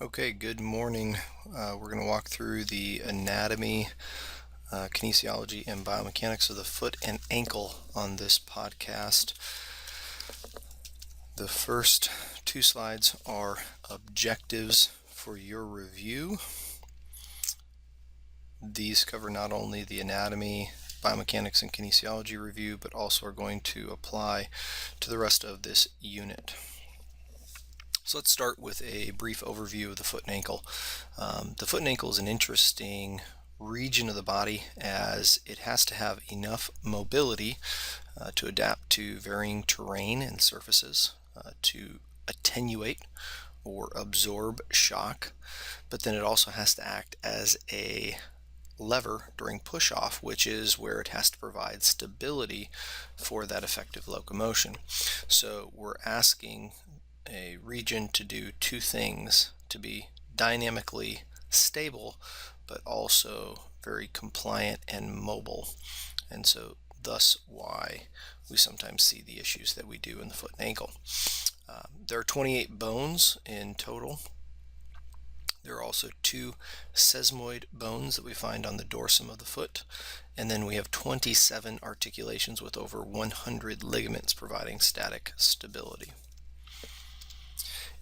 Okay, good morning. We're going to walk through the anatomy, kinesiology, and biomechanics of the foot and ankle on this podcast. The first two slides are objectives for your review. These cover not only the anatomy, biomechanics, and kinesiology review, but also are going to apply to the rest of this unit. So let's start with a brief overview of the foot and ankle. The foot and ankle is an interesting region of the body as it has to have enough mobility to adapt to varying terrain and surfaces, to attenuate or absorb shock, but then it also has to act as a lever during push-off, which is where it has to provide stability for that effective locomotion. So we're asking a region to do two things: to be dynamically stable, but also very compliant and mobile. And so thus why we sometimes see the issues that we do in the foot and ankle. There are 28 bones in total. There are also two sesamoid bones that we find on the dorsum of the foot, and then we have 27 articulations with over 100 ligaments providing static stability.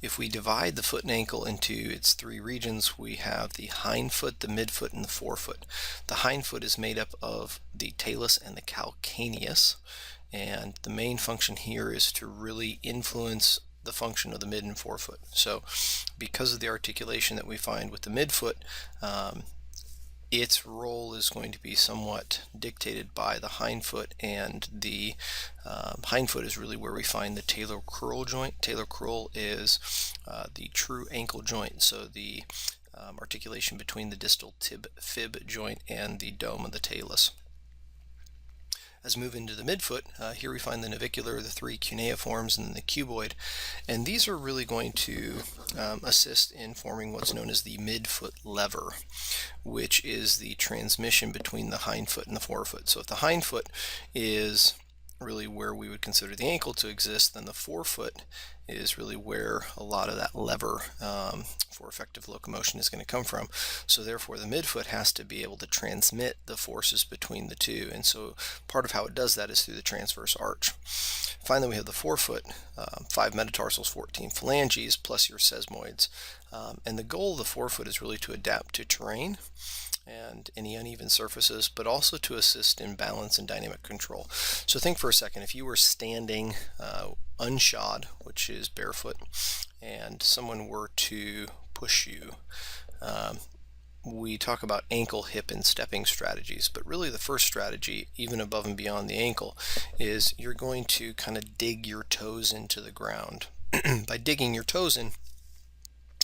If we divide the foot and ankle into its three regions, we have the hind foot, the midfoot, and the forefoot. The hind foot is made up of the talus and the calcaneus, and the main function here is to really influence the function of the mid and forefoot. So because of the articulation that we find with the midfoot, its role is going to be somewhat dictated by the hindfoot, and the hindfoot is really where we find the talar crural joint. Talar crural is the true ankle joint, so the articulation between the distal tib-fib joint and the dome of the talus. As we move into the midfoot, here we find the navicular, the three cuneiforms, and the cuboid, and these are really going to assist in forming what's known as the midfoot lever, which is the transmission between the hindfoot and the forefoot. So if the hindfoot is really where we would consider the ankle to exist, then the forefoot is really where a lot of that lever for effective locomotion is going to come from. So therefore the midfoot has to be able to transmit the forces between the two, and so part of how it does that is through the transverse arch. Finally, we have the forefoot, 5 metatarsals, 14 phalanges, plus your sesamoids, and the goal of the forefoot is really to adapt to terrain and any uneven surfaces, but also to assist in balance and dynamic control. So think for a second, if you were standing unshod, which is barefoot, and someone were to push you, we talk about ankle, hip, and stepping strategies, but really the first strategy, even above and beyond the ankle, is you're going to kind of dig your toes into the ground. By digging your toes in,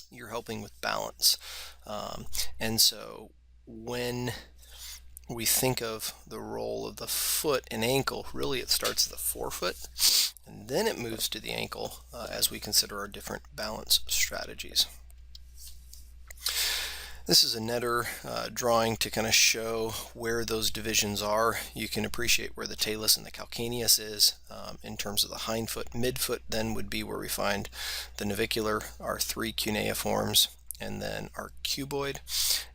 you're helping with balance. And so when we think of the role of the foot and ankle, really it starts at the forefoot, and then it moves to the ankle as we consider our different balance strategies. This is a netter drawing to kind of show where those divisions are. You can appreciate where the talus and the calcaneus is in terms of the hindfoot. Midfoot then would be where we find the navicular, our three cuneiforms, and then our cuboid.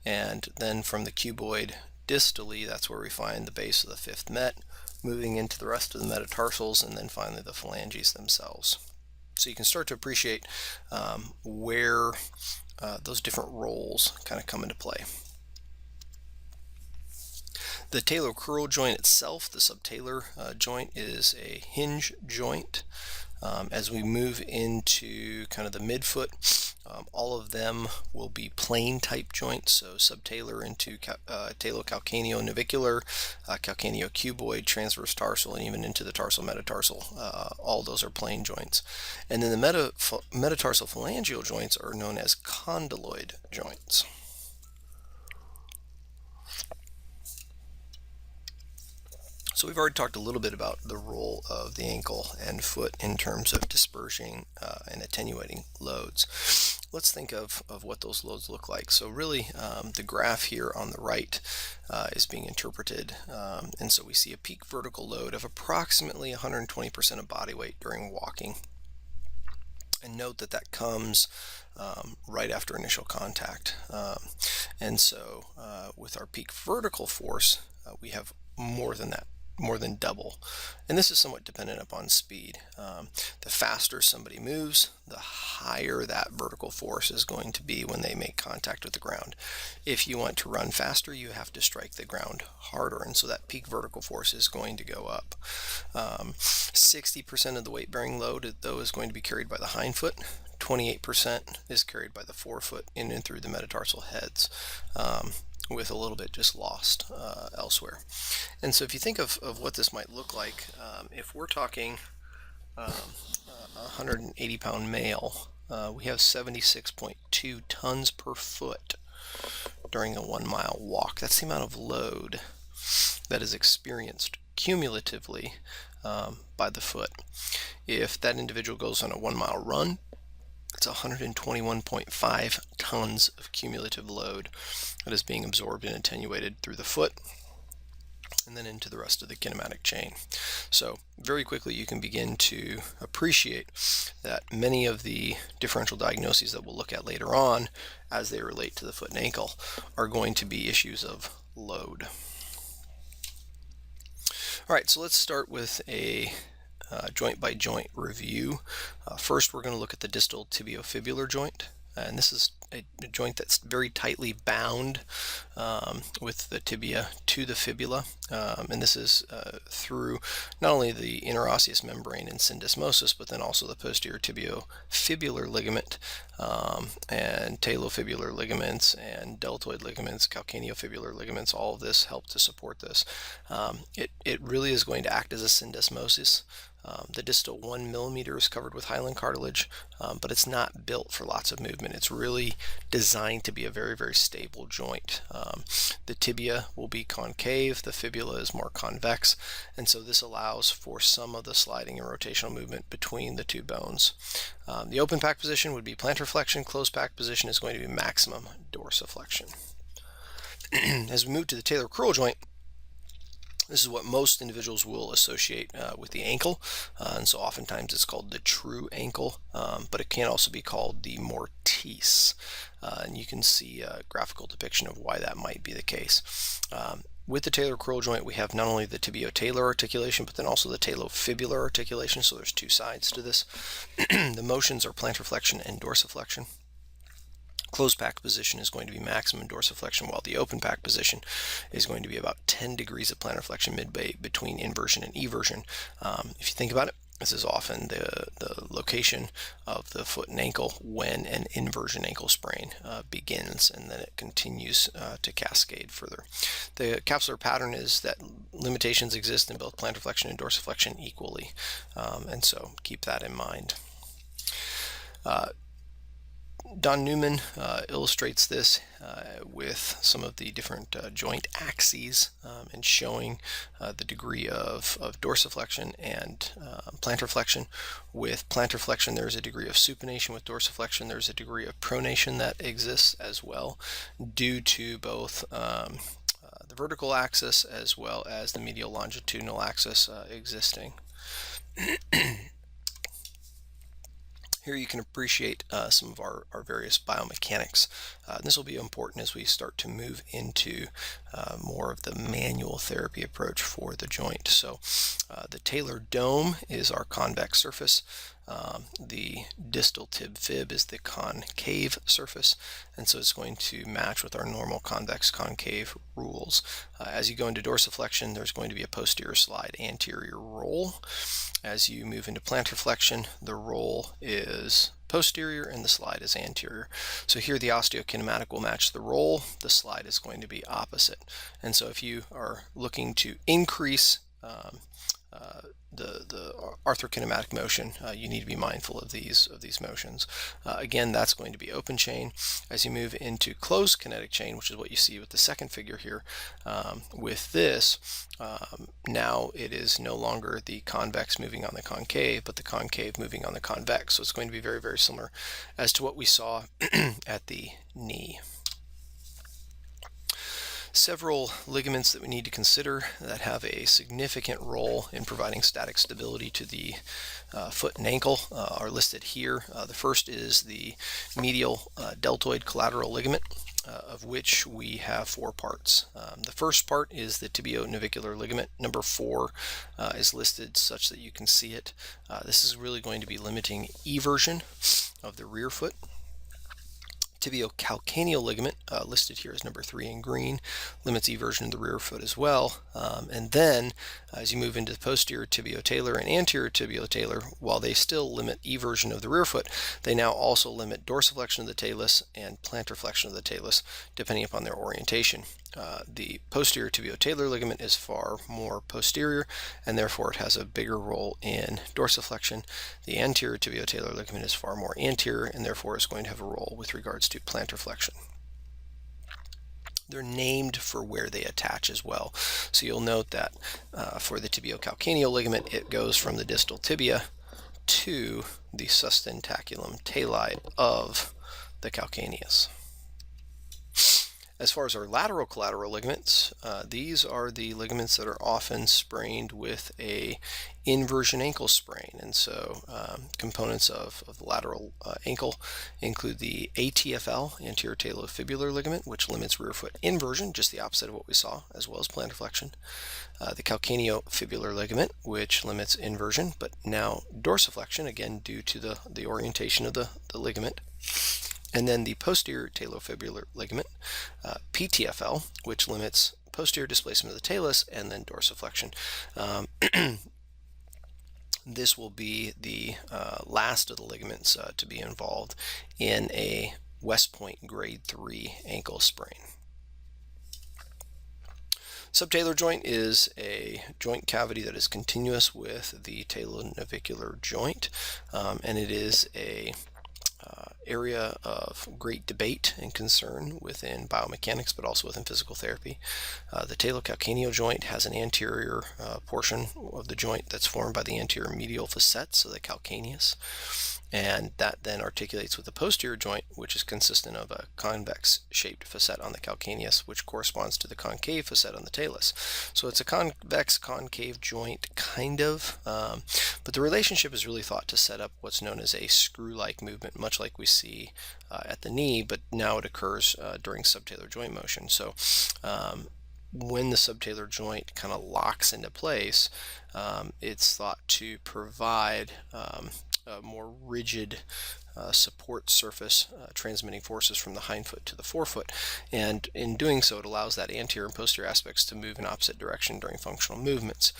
And then from the cuboid distally, that's where we find the base of the fifth met, moving into the rest of the metatarsals, and then finally the phalanges themselves. So you can start to appreciate where those different roles kind of come into play. The talar crural joint itself, the subtalar joint, is a hinge joint. As we move into kind of the midfoot, all of them will be plane type joints, so subtalar into talocalcaneo-navicular, calcaneo-cuboid, transverse tarsal, and even into the tarsal metatarsal. All those are plane joints. And then the metatarsal phalangeal joints are known as condyloid joints. So we've already talked a little bit about the role of the ankle and foot in terms of dispersing and attenuating loads. Let's think of what those loads look like. So really the graph here on the right is being interpreted, and so we see a peak vertical load of approximately 120% of body weight during walking. And note that that comes right after initial contact. And so with our peak vertical force, we have more than that, more than double. And this is somewhat dependent upon speed. The faster somebody moves, the higher that vertical force is going to be when they make contact with the ground. If you want to run faster, you have to strike the ground harder, and so that peak vertical force is going to go up. 60% of the weight-bearing load, though, is going to be carried by the hind foot. 28% is carried by the forefoot in and through the metatarsal heads, with a little bit just lost elsewhere. And so if you think of what this might look like, if we're talking a 180-pound male, we have 76.2 tons per foot during a 1-mile walk. That's the amount of load that is experienced cumulatively by the foot. If that individual goes on a 1-mile run, it's 121.5 tons of cumulative load that is being absorbed and attenuated through the foot and then into the rest of the kinematic chain. So very quickly you can begin to appreciate that many of the differential diagnoses that we'll look at later on as they relate to the foot and ankle are going to be issues of load. All right, so let's start with a joint-by-joint review. First, we're going to look at the distal tibiofibular joint, and this is a joint that's very tightly bound with the tibia to the fibula, and this is through not only the interosseous membrane and syndesmosis, but then also the posterior tibiofibular ligament and talofibular ligaments and deltoid ligaments, calcaneofibular ligaments. All of this help to support this. It really is going to act as a syndesmosis. The distal 1 millimeter is covered with hyaline cartilage, but it's not built for lots of movement. It's really designed to be a very, very stable joint. The tibia will be concave, the fibula is more convex, and so this allows for some of the sliding and rotational movement between the two bones. The open pack position would be plantar flexion, closed pack position is going to be maximum dorsiflexion. As we move to the talar-crural joint, this is what most individuals will associate with the ankle, and so oftentimes it's called the true ankle, but it can also be called the mortise, and you can see a graphical depiction of why that might be the case. With the talar-crural joint, we have not only the tibio-talar articulation, but then also the talofibular articulation, so there's two sides to this. The motions are plantar flexion and dorsiflexion. Closed pack position is going to be maximum dorsiflexion, while the open pack position is going to be about 10 degrees of plantar flexion midway between inversion and eversion. If you think about it, this is often the location of the foot and ankle when an inversion ankle sprain begins, and then it continues to cascade further. The capsular pattern is that limitations exist in both plantar flexion and dorsiflexion equally, and so keep that in mind. Don Newman illustrates this with some of the different joint axes and showing the degree of dorsiflexion and plantar flexion. With plantar flexion, there's a degree of supination. With dorsiflexion, there's a degree of pronation that exists as well, due to both the vertical axis as well as the medial longitudinal axis existing. Here you can appreciate some of our various biomechanics. This will be important as we start to move into more of the manual therapy approach for the joint. So the talar dome is our convex surface. The distal tib fib is the concave surface, and so it's going to match with our normal convex concave rules. As you go into dorsiflexion, there's going to be a posterior slide, anterior roll. As you move into plantar flexion, the roll is posterior and the slide is anterior. So here the osteokinematic will match the roll, the slide is going to be opposite. And so if you are looking to increase the arthrokinematic motion, you need to be mindful of these motions. Again, that's going to be open chain. As you move into closed kinetic chain, which is what you see with the second figure here, with this, now it is no longer the convex moving on the concave, but the concave moving on the convex. So it's going to be very, very similar as to what we saw at the knee. Several ligaments that we need to consider that have a significant role in providing static stability to the foot and ankle are listed here. The first is the medial deltoid collateral ligament, of which we have four parts. The first part is the tibio-navicular ligament. Number 4 is listed such that you can see it. This is really going to be limiting eversion of the rear foot. Tibiocalcaneal ligament, listed here as number 3 in green, limits eversion of the rear foot as well. And then, as you move into the posterior tibiotalar and anterior tibiotalar, while they still limit eversion of the rear foot, they now also limit dorsiflexion of the talus and plantar flexion of the talus, depending upon their orientation. The posterior tibiotalar ligament is far more posterior, and therefore it has a bigger role in dorsiflexion. The anterior tibiotalar ligament is far more anterior, and therefore is going to have a role with regards to plantar flexion. They're named for where they attach as well. So you'll note that for the tibiocalcaneal ligament, it goes from the distal tibia to the sustentaculum tali of the calcaneus. As far as our lateral collateral ligaments, these are the ligaments that are often sprained with a inversion ankle sprain. And so components of the lateral ankle include the ATFL, anterior talofibular ligament, which limits rear foot inversion, just the opposite of what we saw, as well as plantar flexion. The calcaneofibular ligament, which limits inversion, but now dorsiflexion, again due to the orientation of the ligament. And then the posterior talofibular ligament, PTFL, which limits posterior displacement of the talus and then dorsiflexion. This will be the last of the ligaments to be involved in a West Point grade 3 ankle sprain. Subtalar joint is a joint cavity that is continuous with the talonavicular joint, and it is a area of great debate and concern within biomechanics, but also within physical therapy. The talocalcaneal joint has an anterior portion of the joint that's formed by the anterior medial facet, so the calcaneus, and that then articulates with the posterior joint, which is consistent of a convex shaped facet on the calcaneus, which corresponds to the concave facet on the talus. So it's a convex concave joint, kind of, but the relationship is really thought to set up what's known as a screw-like movement, much like we see at the knee, but now it occurs during subtalar joint motion. So when the subtalar joint kind of locks into place, it's thought to provide a more rigid support surface transmitting forces from the hindfoot to the forefoot, and in doing so it allows that anterior and posterior aspects to move in opposite direction during functional movements.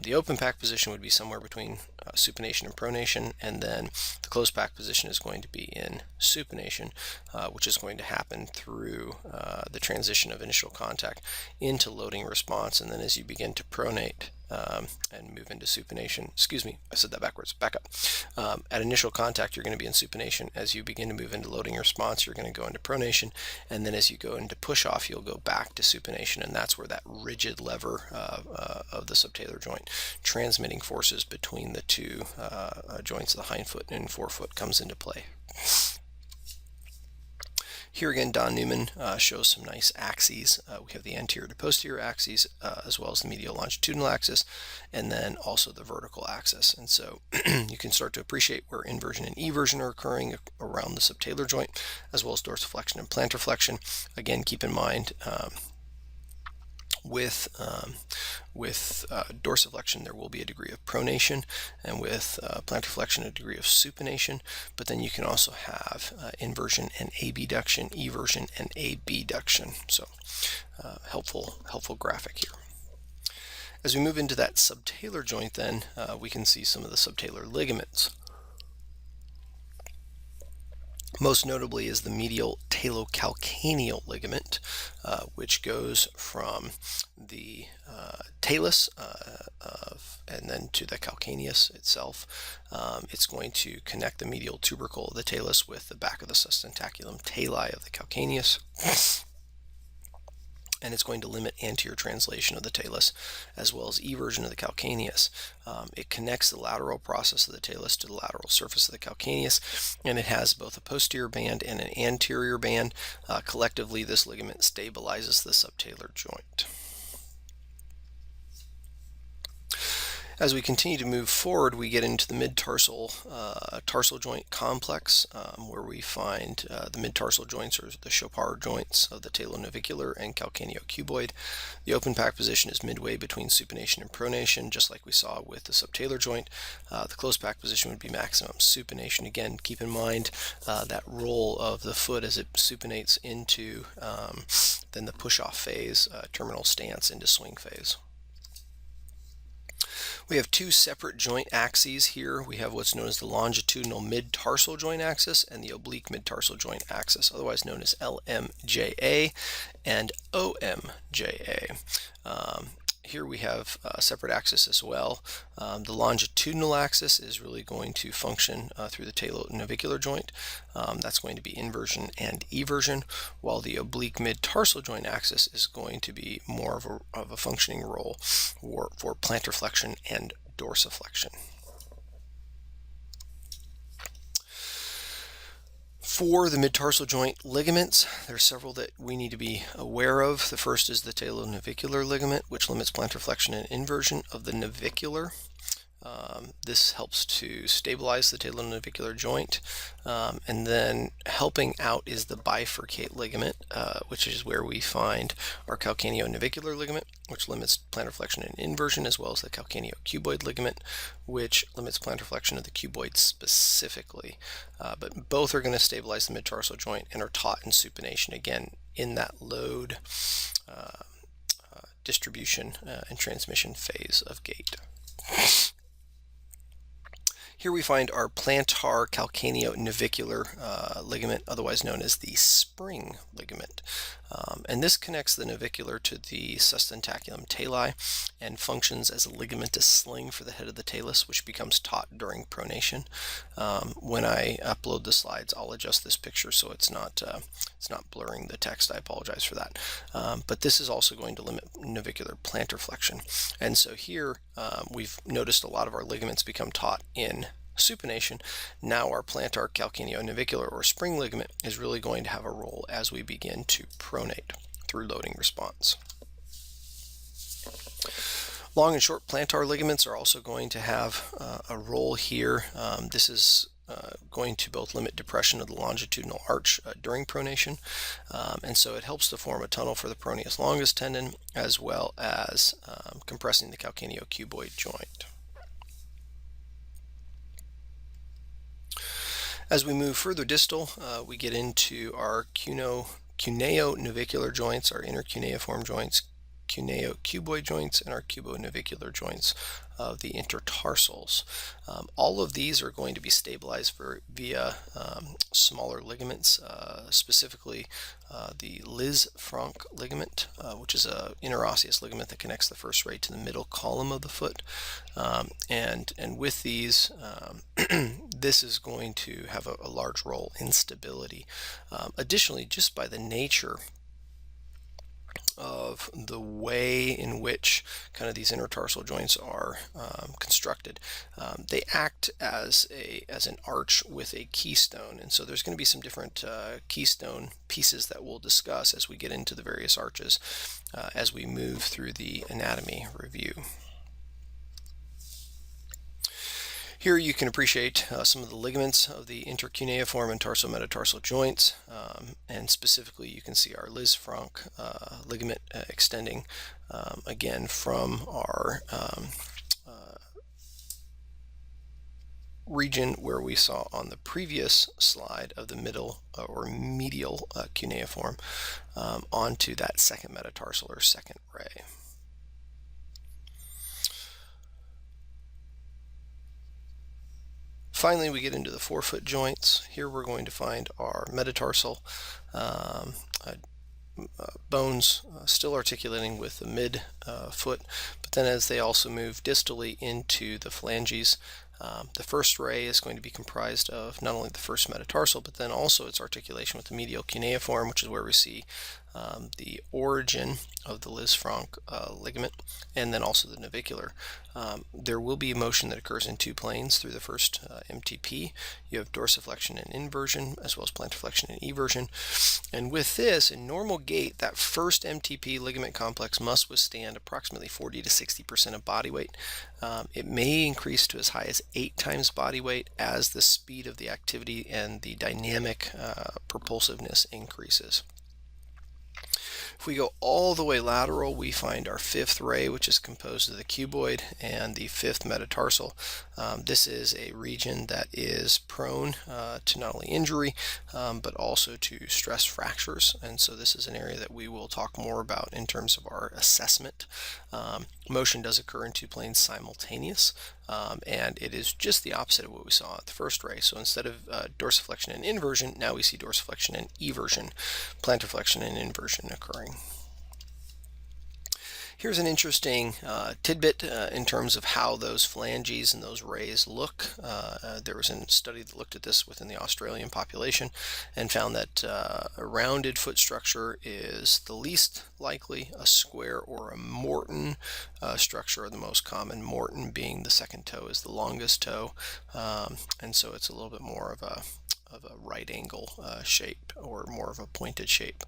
The open pack position would be somewhere between supination and pronation, and then the closed pack position is going to be in supination, which is going to happen through the transition of initial contact into loading response, and then as you begin to pronate and move into supination, excuse me, I said that backwards, back up. At initial contact, you're going to be in supination. As you begin to move into loading response, you're going to go into pronation, and then as you go into push off, you'll go back to supination, and that's where that rigid lever of the subtalar joint transmitting forces between the two joints of the hindfoot and forefoot comes into play. Here again, Don Newman shows some nice axes. We have the anterior to posterior axes, as well as the medial longitudinal axis, and then also the vertical axis. And so you can start to appreciate where inversion and eversion are occurring around the subtalar joint, as well as dorsiflexion and plantar flexion. Again, keep in mind with dorsiflexion there will be a degree of pronation, and with plantar flexion a degree of supination, but then you can also have inversion and abduction, eversion and abduction. So helpful graphic here. As we move into that subtalar joint, then we can see some of the subtalar ligaments. Most notably is the medial talocalcaneal ligament, which goes from the talus and then to the calcaneus itself. It's going to connect the medial tubercle of the talus with the back of the sustentaculum tali of the calcaneus. and it's going to limit anterior translation of the talus as well as eversion of the calcaneus. It connects the lateral process of the talus to the lateral surface of the calcaneus, and it has both a posterior band and an anterior band. Collectively, this ligament stabilizes the subtalar joint. As we continue to move forward, we get into the mid-tarsal tarsal joint complex, where we find the mid-tarsal joints, or the Chopard joints of the talonavicular and calcaneocuboid. The open pack position is midway between supination and pronation, just like we saw with the subtalar joint. The closed pack position would be maximum supination. Again, keep in mind that roll of the foot as it supinates into then the push-off phase, terminal stance into swing phase. We have two separate joint axes here. We have what's known as the longitudinal mid-tarsal joint axis and the oblique mid-tarsal joint axis, otherwise known as LMJA and OMJA. Here we have a separate axis as well. The longitudinal axis is really going to function through the talonavicular joint. That's going to be inversion and eversion, while the oblique mid-tarsal joint axis is going to be more of a functioning role for plantar flexion and dorsiflexion. For the mid-tarsal joint ligaments, there are several that we need to be aware of. The first is the talonavicular ligament, which limits plantar flexion and inversion of the navicular. This helps to stabilize the talonavicular joint. And then helping out is the bifurcate ligament, which is where we find our calcaneonavicular ligament, which limits plantar flexion and inversion, as well as the calcaneocuboid ligament, which limits plantar flexion of the cuboid specifically. But both are going to stabilize the mid-tarsal joint and are taught in supination, again, in that load distribution and transmission phase of gait. Here we find our plantar calcaneonavicular ligament, otherwise known as the spring ligament. And this connects the navicular to the sustentaculum tali and functions as a ligamentous sling for the head of the talus, which becomes taut during pronation. When I upload the slides, I'll adjust this picture so it's not blurring the text. I apologize for that. But this is also going to limit navicular plantar flexion. And so here we've noticed a lot of our ligaments become taut in supination. Now our plantar calcaneonavicular or spring ligament is really going to have a role as we begin to pronate through loading response. Long and short plantar ligaments are also going to have a role here. This is going to both limit depression of the longitudinal arch during pronation, and so it helps to form a tunnel for the peroneus longus tendon, as well as compressing the calcaneocuboid joint. As we move further distal, we get into our cuneonavicular joints, our inner cuneiform joints, cuneocuboid joints, and our cubonavicular joints of the intertarsals. All of these are going to be stabilized via smaller ligaments, specifically the Lisfranc ligament, which is an interosseous ligament that connects the first ray to the middle column of the foot. And with these, this is going to have a large role in stability. Additionally, just by the nature of the way in which kind of these intertarsal joints are constructed, they act as an arch with a keystone, and so there's going to be some different keystone pieces that we'll discuss as we get into the various arches as we move through the anatomy review. Here you can appreciate some of the ligaments of the intercuneiform and tarsometatarsal joints, and specifically you can see our Lisfranc ligament extending again from our region where we saw on the previous slide of the middle or medial cuneiform onto that second metatarsal or second ray. Finally, we get into the forefoot joints. Here we're going to find our metatarsal bones still articulating with the mid foot, but then as they also move distally into the phalanges, the first ray is going to be comprised of not only the first metatarsal, but then also its articulation with the medial cuneiform, which is where we see the origin of the Lisfranc ligament, and then also the navicular. There will be motion that occurs in two planes through the first MTP. You have dorsiflexion and inversion, as well as plantarflexion and eversion. And with this, in normal gait, that first MTP ligament complex must withstand approximately 40 to 60% of body weight. It may increase to as high as 8 times body weight as the speed of the activity and the dynamic propulsiveness increases. If we go all the way lateral, we find our fifth ray, which is composed of the cuboid and the fifth metatarsal. This is a region that is prone to not only injury, but also to stress fractures. And so this is an area that we will talk more about in terms of our assessment. Motion does occur in two planes simultaneous, and it is just the opposite of what we saw at the first ray. So instead of dorsiflexion and inversion, now we see dorsiflexion and eversion, plantarflexion and inversion occurring. Here's an interesting tidbit in terms of how those phalanges and those rays look. There was a study that looked at this within the Australian population and found that a rounded foot structure is the least likely. A square or a Morton structure are the most common. Morton being the second toe is the longest toe, and so it's a little bit more of a right angle shape, or more of a pointed shape.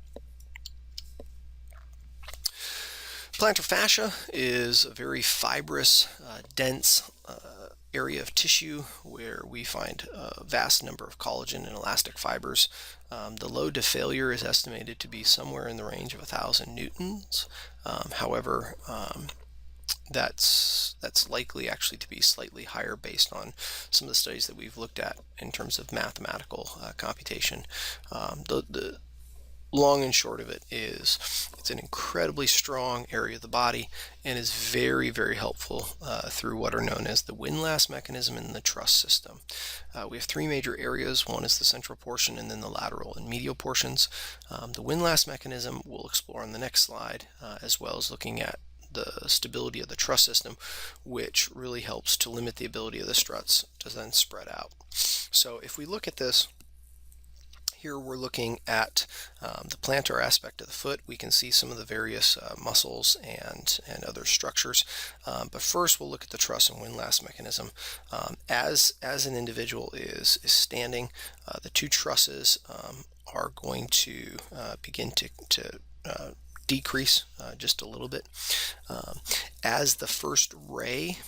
Plantar fascia is a very fibrous, dense area of tissue where we find a vast number of collagen and elastic fibers. The load to failure is estimated to be somewhere in the range of 1,000 newtons. However, that's likely actually to be slightly higher based on some of the studies that we've looked at in terms of mathematical computation. The long and short of it is it's an incredibly strong area of the body and is very, very helpful through what are known as the windlass mechanism and the truss system. We have three major areas. One is the central portion and then the lateral and medial portions. The windlass mechanism we'll explore on the next slide, as well as looking at the stability of the truss system, which really helps to limit the ability of the struts to then spread out. So if we look at this, here we're looking at the plantar aspect of the foot. We can see some of the various muscles and other structures. But first we'll look at the truss and windlass mechanism. As an individual is standing, the two trusses are going to begin to decrease just a little bit. As the first ray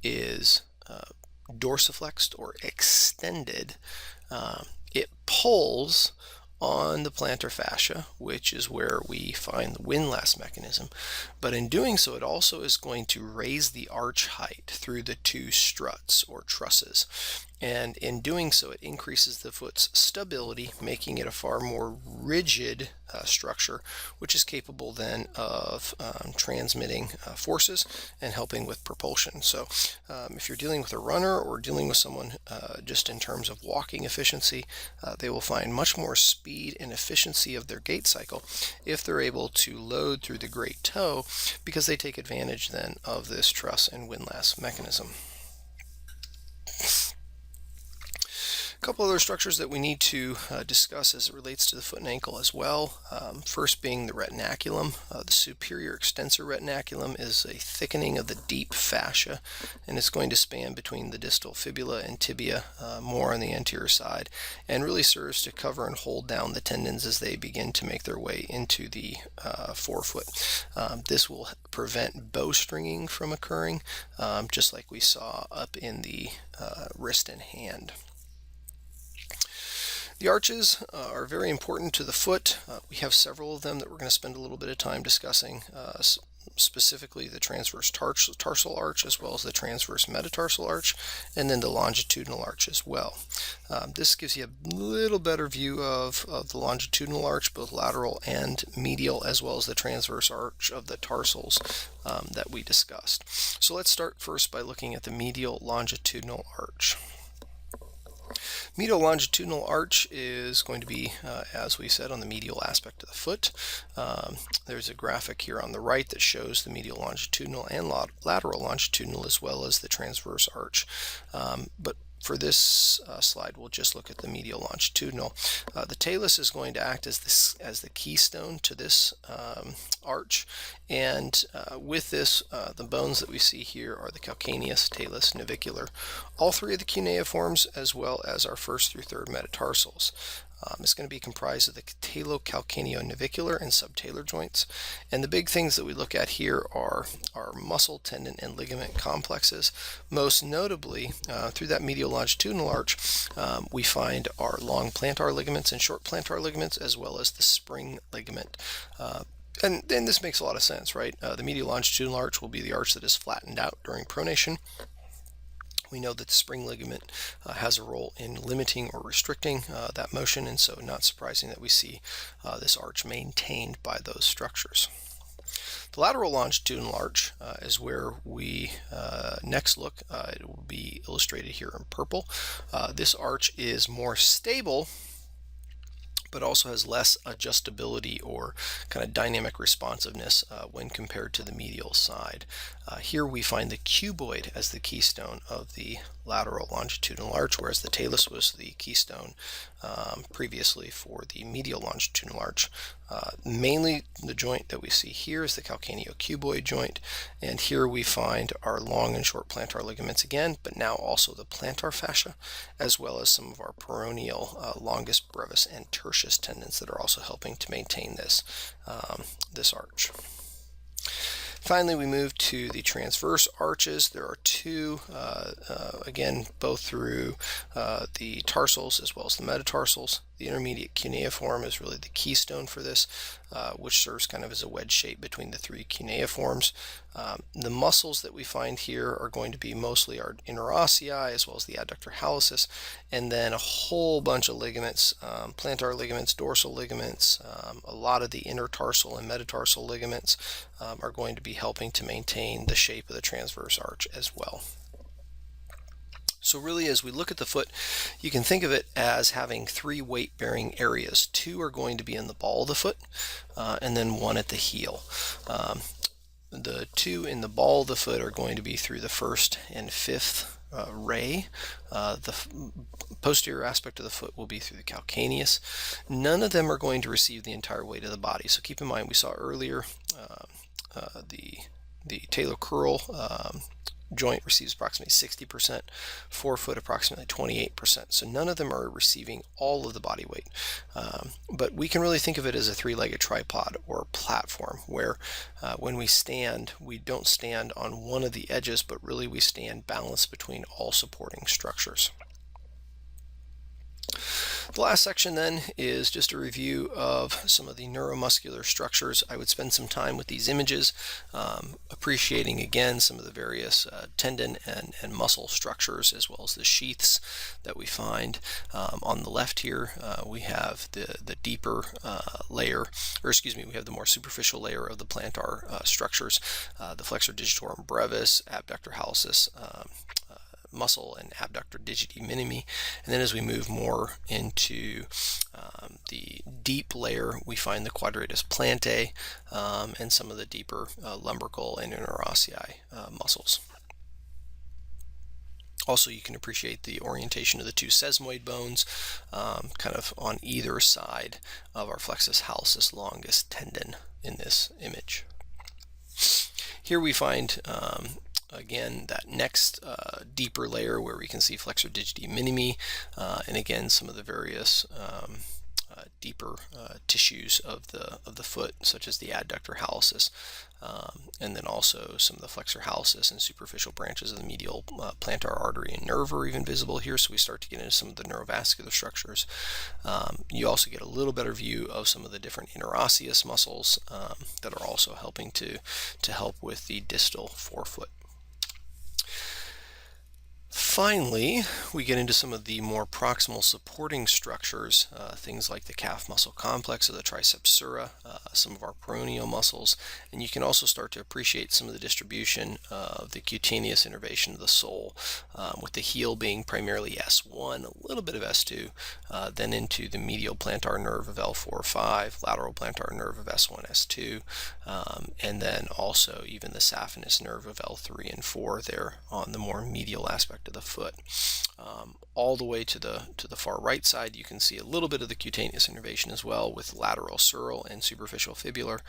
is dorsiflexed or extended, it pulls on the plantar fascia, which is where we find the windlass mechanism. But in doing so, it also is going to raise the arch height through the two struts or trusses. And in doing so, it increases the foot's stability, making it a far more rigid structure, which is capable then of transmitting forces and helping with propulsion. So if you're dealing with a runner or dealing with someone just in terms of walking efficiency, they will find much more speed and efficiency of their gait cycle if they're able to load through the great toe, because they take advantage then of this truss and windlass mechanism. A couple other structures that we need to discuss as it relates to the foot and ankle as well. First being the retinaculum. The superior extensor retinaculum is a thickening of the deep fascia, and it's going to span between the distal fibula and tibia, more on the anterior side, and really serves to cover and hold down the tendons as they begin to make their way into the forefoot. This will prevent bowstringing from occurring, just like we saw up in the wrist and hand. The arches are very important to the foot. We have several of them that we're going to spend a little bit of time discussing, specifically the transverse tarsal arch, as well as the transverse metatarsal arch, and then the longitudinal arch as well. This gives you a little better view of the longitudinal arch, both lateral and medial, as well as the transverse arch of the tarsals that we discussed. So let's start first by looking at the medial longitudinal arch. Medial longitudinal arch is going to be, as we said, on the medial aspect of the foot. There's a graphic here on the right that shows the medial longitudinal and lateral longitudinal, as well as the transverse arch. But For this slide, we'll just look at the medial longitudinal. The talus is going to act as the keystone to this arch, and with this, the bones that we see here are the calcaneus, talus, navicular, all three of the cuneiforms, as well as our first through third metatarsals. It's going to be comprised of the talocalcaneonavicular and subtalar joints. And the big things that we look at here are our muscle, tendon, and ligament complexes. Most notably, through that medial longitudinal arch, we find our long plantar ligaments and short plantar ligaments, as well as the spring ligament. And this makes a lot of sense, right? The medial longitudinal arch will be the arch that is flattened out during pronation. We know that the spring ligament has a role in limiting or restricting that motion, and so not surprising that we see this arch maintained by those structures. The lateral longitudinal arch is where we next look. It will be illustrated here in purple. This arch is more stable, but also has less adjustability or kind of dynamic responsiveness when compared to the medial side. Here we find the cuboid as the keystone of the lateral longitudinal arch, whereas the talus was the keystone previously for the medial longitudinal arch. Mainly the joint that we see here is the calcaneocuboid joint, and here we find our long and short plantar ligaments again, but now also the plantar fascia, as well as some of our peroneal longus, brevis, and tertius tendons that are also helping to maintain this, this arch. Finally, we move to the transverse arches. There are two, again, both through the tarsals as well as the metatarsals. The intermediate cuneiform is really the keystone for this, which serves kind of as a wedge shape between the three cuneiforms. The muscles that we find here are going to be mostly our interossei as well as the adductor hallucis, and then a whole bunch of ligaments, plantar ligaments, dorsal ligaments, a lot of the intertarsal and metatarsal ligaments are going to be helping to maintain the shape of the transverse arch as well. So really, as we look at the foot, you can think of it as having three weight-bearing areas. Two are going to be in the ball of the foot, and then one at the heel. The two in the ball of the foot are going to be through the first and fifth ray. The posterior aspect of the foot will be through the calcaneus. None of them are going to receive the entire weight of the body. So keep in mind, we saw earlier the talocrural joint receives approximately 60%, forefoot approximately 28%. So none of them are receiving all of the body weight. But we can really think of it as a three-legged tripod or platform where when we stand, we don't stand on one of the edges, but really we stand balanced between all supporting structures. The last section then is just a review of some of the neuromuscular structures. I would spend some time with these images, appreciating again some of the various tendon and muscle structures, as well as the sheaths that we find. On the left here, we have the deeper layer, or excuse me, we have the more superficial layer of the plantar structures, the flexor digitorum brevis, abductor hallucis, muscle, and abductor digiti minimi. And then as we move more into the deep layer, we find the quadratus plantae and some of the deeper lumbrical and interossei muscles. Also, you can appreciate the orientation of the two sesamoid bones kind of on either side of our flexus hallucis longus tendon in this image. Here we find again that next deeper layer where we can see flexor digiti minimi, and again some of the various deeper tissues of the foot, such as the adductor hallucis, and then also some of the flexor hallucis and superficial branches of the medial plantar artery and nerve are even visible here. So we start to get into some of the neurovascular structures. You also get a little better view of some of the different interosseous muscles that are also helping to help with the distal forefoot. Finally, we get into some of the more proximal supporting structures, things like the calf muscle complex of the triceps sura, some of our peroneal muscles, and you can also start to appreciate some of the distribution of the cutaneous innervation of the sole, with the heel being primarily S1, a little bit of S2, then into the medial plantar nerve of L4-5, lateral plantar nerve of S1, S2, and then also even the saphenous nerve of L3 and 4 there on the more medial aspect of the foot. All the way to the far right side, you can see a little bit of the cutaneous innervation as well, with lateral sural and superficial fibular,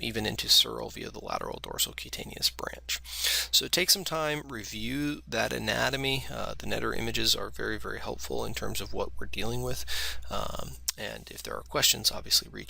even into sural via the lateral dorsal cutaneous branch. So take some time, review that anatomy. The Netter images are very, very helpful in terms of what we're dealing with. And if there are questions, obviously reach